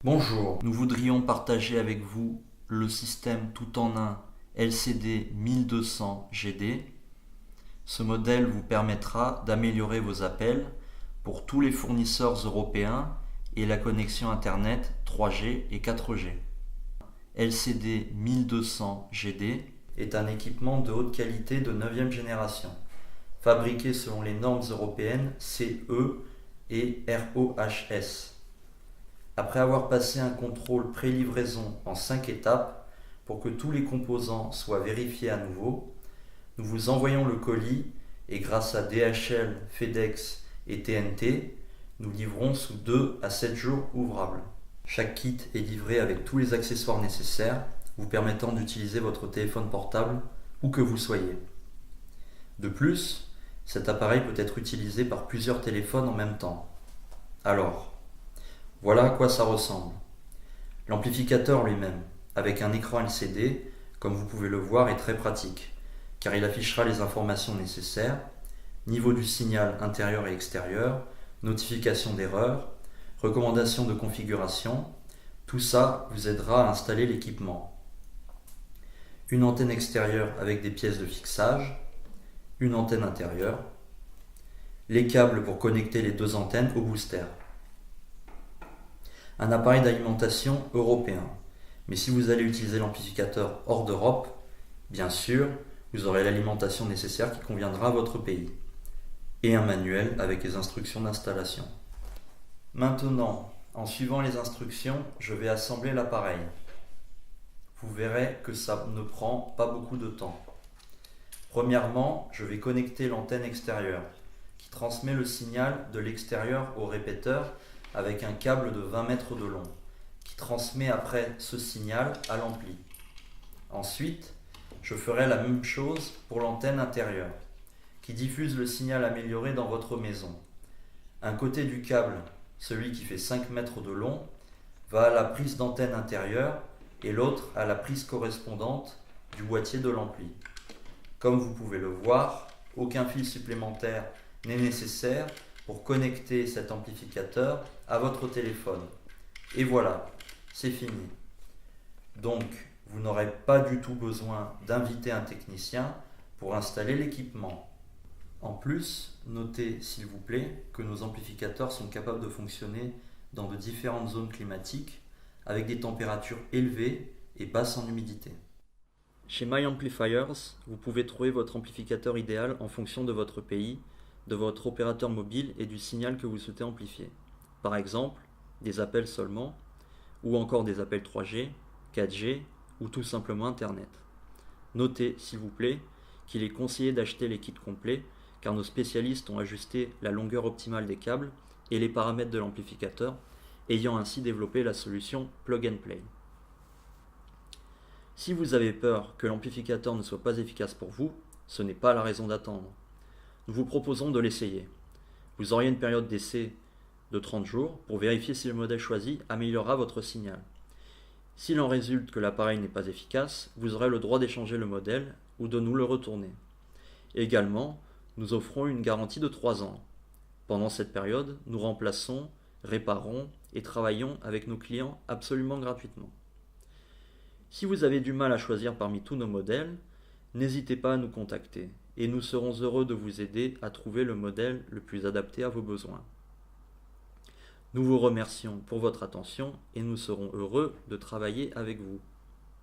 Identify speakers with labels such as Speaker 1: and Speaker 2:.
Speaker 1: Bonjour, nous voudrions partager avec vous le système tout en un LCD 1200 GD. Ce modèle vous permettra d'améliorer vos appels pour tous les fournisseurs européens et la connexion Internet 3G et 4G. LCD 1200 GD est un équipement de haute qualité de 9e génération, fabriqué selon les normes européennes CE et RoHS. Après avoir passé un contrôle pré-livraison en 5 étapes pour que tous les composants soient vérifiés à nouveau, nous vous envoyons le colis et grâce à DHL, FedEx et TNT, nous livrons sous 2 à 7 jours ouvrables. Chaque kit est livré avec tous les accessoires nécessaires, vous permettant d'utiliser votre téléphone portable où que vous soyez. De plus, cet appareil peut être utilisé par plusieurs téléphones en même temps. Alors, voilà à quoi ça ressemble. L'amplificateur lui-même, avec un écran LCD, comme vous pouvez le voir, est très pratique, car il affichera les informations nécessaires, niveau du signal intérieur et extérieur, notification d'erreur, recommandations de configuration, tout ça vous aidera à installer l'équipement. Une antenne extérieure avec des pièces de fixage, une antenne intérieure, les câbles pour connecter les deux antennes au booster. Un appareil d'alimentation européen. Mais si vous allez utiliser l'amplificateur hors d'Europe, bien sûr, vous aurez l'alimentation nécessaire qui conviendra à votre pays. Et un manuel avec les instructions d'installation. Maintenant, en suivant les instructions, je vais assembler l'appareil. Vous verrez que ça ne prend pas beaucoup de temps. Premièrement, je vais connecter l'antenne extérieure qui transmet le signal de l'extérieur au répéteur avec un câble de 20 mètres de long, qui transmet après ce signal à l'ampli. Ensuite, je ferai la même chose pour l'antenne intérieure, qui diffuse le signal amélioré dans votre maison. Un côté du câble, celui qui fait 5 mètres de long, va à la prise d'antenne intérieure et l'autre à la prise correspondante du boîtier de l'ampli. Comme vous pouvez le voir, aucun fil supplémentaire n'est nécessaire pour connecter cet amplificateur à votre téléphone. Et voilà, c'est fini. Donc, vous n'aurez pas du tout besoin d'inviter un technicien pour installer l'équipement. En plus, notez s'il vous plaît que nos amplificateurs sont capables de fonctionner dans de différentes zones climatiques avec des températures élevées et basses en humidité. Chez My Amplifiers, vous pouvez trouver votre amplificateur idéal en fonction de votre pays, de votre opérateur mobile et du signal que vous souhaitez amplifier. Par exemple, des appels seulement, ou encore des appels 3G, 4G ou tout simplement Internet. Notez, s'il vous plaît, qu'il est conseillé d'acheter les kits complets car nos spécialistes ont ajusté la longueur optimale des câbles et les paramètres de l'amplificateur, ayant ainsi développé la solution Plug and Play. Si vous avez peur que l'amplificateur ne soit pas efficace pour vous, ce n'est pas la raison d'attendre. Nous vous proposons de l'essayer. Vous auriez une période d'essai de 30 jours pour vérifier si le modèle choisi améliorera votre signal. S'il en résulte que l'appareil n'est pas efficace, vous aurez le droit d'échanger le modèle ou de nous le retourner. Également, nous offrons une garantie de 3 ans. Pendant cette période, nous remplaçons, réparons et travaillons avec nos clients absolument gratuitement. Si vous avez du mal à choisir parmi tous nos modèles, n'hésitez pas à nous contacter et nous serons heureux de vous aider à trouver le modèle le plus adapté à vos besoins. Nous vous remercions pour votre attention et nous serons heureux de travailler avec vous.